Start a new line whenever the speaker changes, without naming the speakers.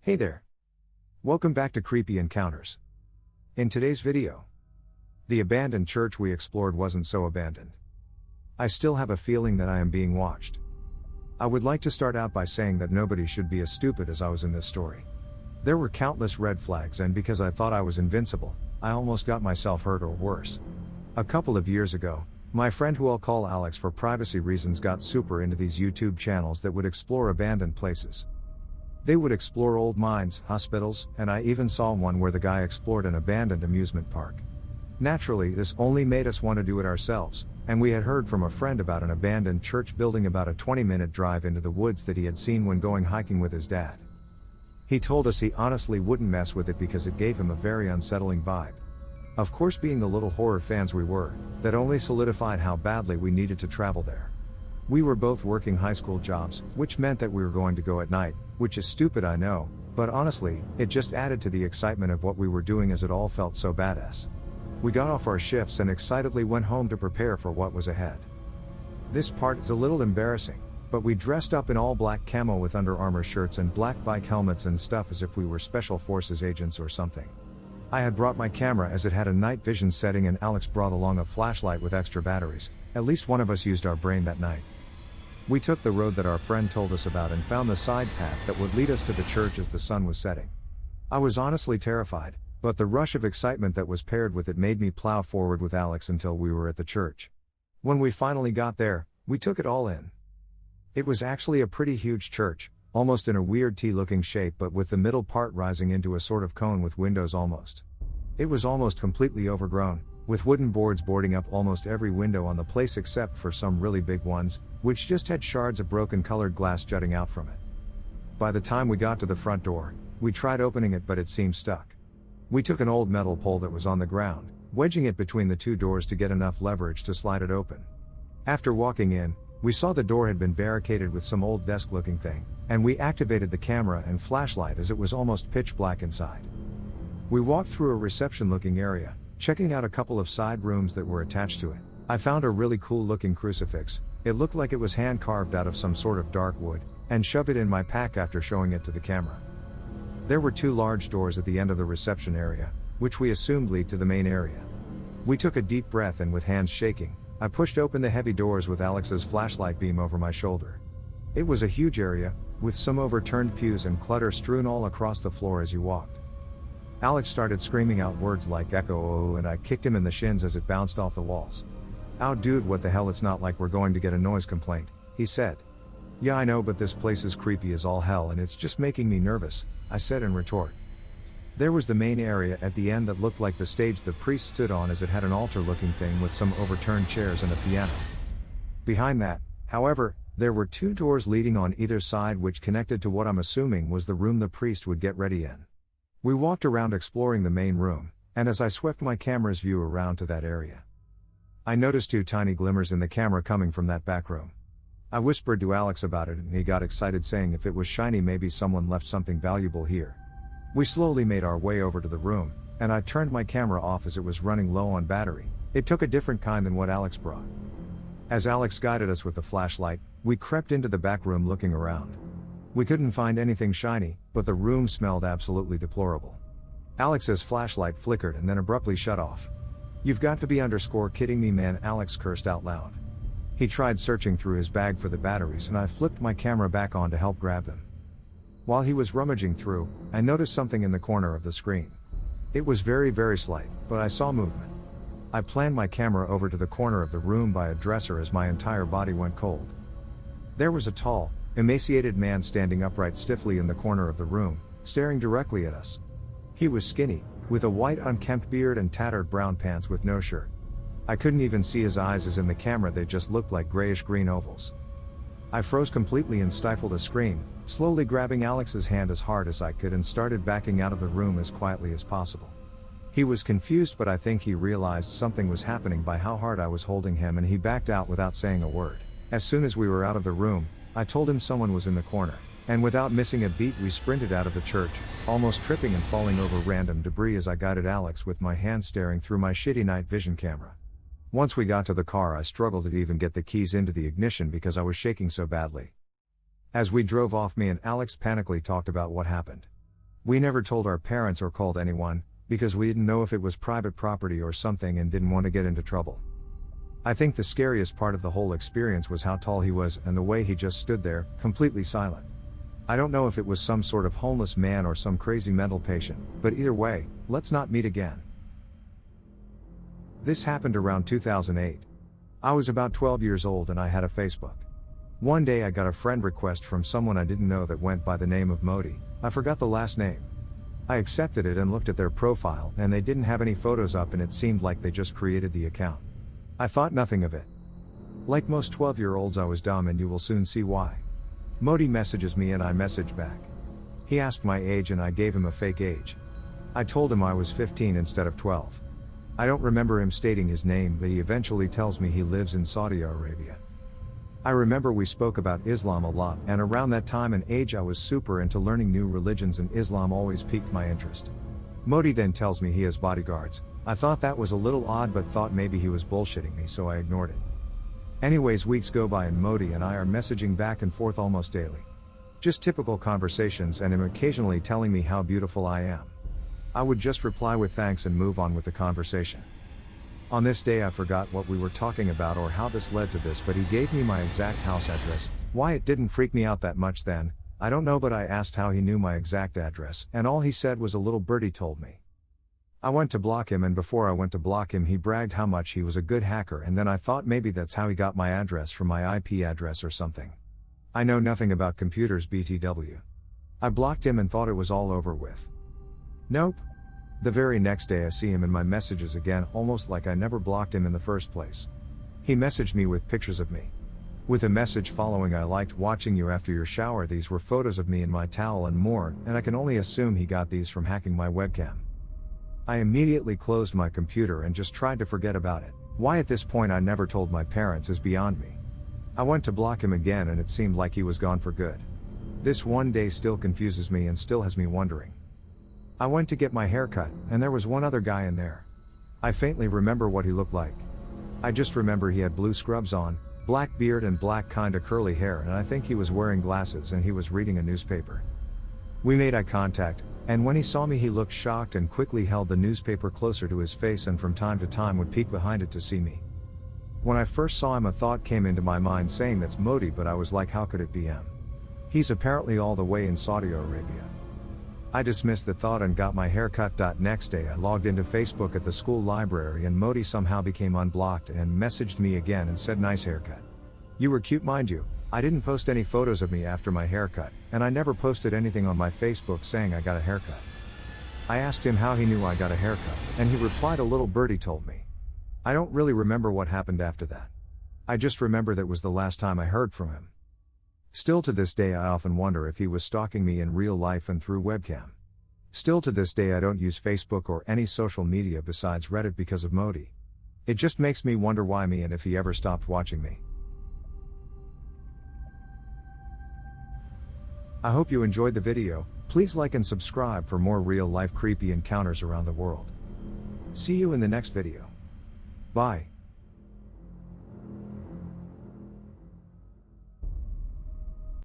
Hey there. Welcome back to Creepy Encounters. In today's video, the abandoned church we explored wasn't so abandoned. I still have a feeling that I am being watched. I would like to start out by saying that nobody should be as stupid as I was in this story. There were countless red flags, and because I thought I was invincible, I almost got myself hurt or worse. A couple of years ago, my friend, who I'll call Alex for privacy reasons, got super into these YouTube channels that would explore abandoned places. They would explore old mines, hospitals, and I even saw one where the guy explored an abandoned amusement park. Naturally, this only made us want to do it ourselves, and we had heard from a friend about an abandoned church building about a 20-minute drive into the woods that he had seen when going hiking with his dad. He told us he honestly wouldn't mess with it because it gave him a very unsettling vibe. Of course, being the little horror fans we were, that only solidified how badly we needed to travel there. We were both working high school jobs, which meant that we were going to go at night, which is stupid, I know, but honestly, it just added to the excitement of what we were doing, as it all felt so badass. We got off our shifts and excitedly went home to prepare for what was ahead. This part is a little embarrassing, but we dressed up in all black camo with Under Armour shirts and black bike helmets and stuff, as if we were special forces agents or something. I had brought my camera as it had a night vision setting, and Alex brought along a flashlight with extra batteries. At least one of us used our brain that night. We took the road that our friend told us about and found the side path that would lead us to the church as the sun was setting. I was honestly terrified, but the rush of excitement that was paired with it made me plow forward with Alex until we were at the church. When we finally got there, we took it all in. It was actually a pretty huge church, almost in a weird T-looking shape, but with the middle part rising into a sort of cone with windows almost. It was almost completely overgrown, with wooden boards boarding up almost every window on the place except for some really big ones, which just had shards of broken colored glass jutting out from it. By the time we got to the front door, we tried opening it, but it seemed stuck. We took an old metal pole that was on the ground, wedging it between the two doors to get enough leverage to slide it open. After walking in, we saw the door had been barricaded with some old desk-looking thing, and we activated the camera and flashlight as it was almost pitch black inside. We walked through a reception-looking area, checking out a couple of side rooms that were attached to it. I found a really cool-looking crucifix. It looked like it was hand-carved out of some sort of dark wood, and shoved it in my pack after showing it to the camera. There were two large doors at the end of the reception area, which we assumed lead to the main area. We took a deep breath, and with hands shaking, I pushed open the heavy doors with Alex's flashlight beam over my shoulder. It was a huge area, with some overturned pews and clutter strewn all across the floor as you walked. Alex started screaming out words like echo, and I kicked him in the shins as it bounced off the walls. "Ow dude, what the hell, it's not like we're going to get a noise complaint," he said. "Yeah, I know, but this place is creepy as all hell and it's just making me nervous," I said in retort. There was the main area at the end that looked like the stage the priest stood on, as it had an altar-looking thing with some overturned chairs and a piano. Behind that, however, there were two doors leading on either side, which connected to what I'm assuming was the room the priest would get ready in. We walked around exploring the main room, and as I swept my camera's view around to that area, I noticed two tiny glimmers in the camera coming from that back room. I whispered to Alex about it, and he got excited, saying if it was shiny, maybe someone left something valuable here. We slowly made our way over to the room, and I turned my camera off as it was running low on battery. It took a different kind than what Alex brought. As Alex guided us with the flashlight, we crept into the back room looking around. We couldn't find anything shiny, but the room smelled absolutely deplorable. Alex's flashlight flickered and then abruptly shut off. "You've got to be kidding me, man," Alex cursed out loud. He tried searching through his bag for the batteries, and I flipped my camera back on to help grab them. While he was rummaging through, I noticed something in the corner of the screen. It was very, very slight, but I saw movement. I planned my camera over to the corner of the room by a dresser as my entire body went cold. There was a tall, emaciated man standing upright stiffly in the corner of the room, staring directly at us. He was skinny, with a white unkempt beard and tattered brown pants with no shirt. I couldn't even see his eyes, as in the camera they just looked like grayish-green ovals. I froze completely and stifled a scream, slowly grabbing Alex's hand as hard as I could and started backing out of the room as quietly as possible. He was confused, but I think he realized something was happening by how hard I was holding him, and he backed out without saying a word. As soon as we were out of the room, I told him someone was in the corner, and without missing a beat we sprinted out of the church, almost tripping and falling over random debris as I guided Alex with my hand staring through my shitty night vision camera. Once we got to the car, I struggled to even get the keys into the ignition because I was shaking so badly. As we drove off, me and Alex panically talked about what happened. We never told our parents or called anyone, because we didn't know if it was private property or something and didn't want to get into trouble. I think the scariest part of the whole experience was how tall he was and the way he just stood there, completely silent. I don't know if it was some sort of homeless man or some crazy mental patient, but either way, let's not meet again. This happened around 2008. I was about 12 years old and I had a Facebook. One day I got a friend request from someone I didn't know that went by the name of Modi. I forgot the last name. I accepted it and looked at their profile and they didn't have any photos up and it seemed like they just created the account. I thought nothing of it. Like most 12-year-olds, I was dumb and you will soon see why. Modi messages me and I message back. He asked my age and I gave him a fake age. I told him I was 15 instead of 12. I don't remember him stating his name, but he eventually tells me he lives in Saudi Arabia. I remember we spoke about Islam a lot, and around that time and age I was super into learning new religions and Islam always piqued my interest. Modi then tells me he has bodyguards. I thought that was a little odd but thought maybe he was bullshitting me, so I ignored it. Anyways, weeks go by and Modi and I are messaging back and forth almost daily. Just typical conversations and him occasionally telling me how beautiful I am. I would just reply with thanks and move on with the conversation. On this day I forgot what we were talking about or how this led to this, but he gave me my exact house address. Why it didn't freak me out that much then, I don't know, but I asked how he knew my exact address, and all he said was a little birdie told me. I went to block him, and before I went to block him he bragged how much he was a good hacker, and then I thought maybe that's how he got my address from my IP address or something. I know nothing about computers BTW. I blocked him and thought it was all over with. Nope. The very next day I see him in my messages again, almost like I never blocked him in the first place. He messaged me with pictures of me. With a message following, "I liked watching you after your shower." These were photos of me in my towel and more, and I can only assume he got these from hacking my webcam. I immediately closed my computer and just tried to forget about it. Why at this point I never told my parents is beyond me. I went to block him again and it seemed like he was gone for good. This one day still confuses me and still has me wondering. I went to get my hair cut, and there was one other guy in there. I faintly remember what he looked like. I just remember he had blue scrubs on, black beard and black kinda curly hair, and I think he was wearing glasses and he was reading a newspaper. We made eye contact, and when he saw me he looked shocked and quickly held the newspaper closer to his face and from time to time would peek behind it to see me. When I first saw him a thought came into my mind saying that's Modi, but I was like, how could it be him? He's apparently all the way in Saudi Arabia. I dismissed the thought and got my hair cut. Next day I logged into Facebook at the school library and Modi somehow became unblocked and messaged me again and said, "Nice haircut. You were cute, mind you. I didn't post any photos of me after my haircut, and I never posted anything on my Facebook saying I got a haircut." I asked him how he knew I got a haircut, and he replied, "A little birdie told me." I don't really remember what happened after that. I just remember that was the last time I heard from him. Still to this day I often wonder if he was stalking me in real life and through webcam. Still to this day I don't use Facebook or any social media besides Reddit because of Modi. It just makes me wonder why me and if he ever stopped watching me. I hope you enjoyed the video. Please like and subscribe for more real life creepy encounters around the world. See you in the next video. Bye.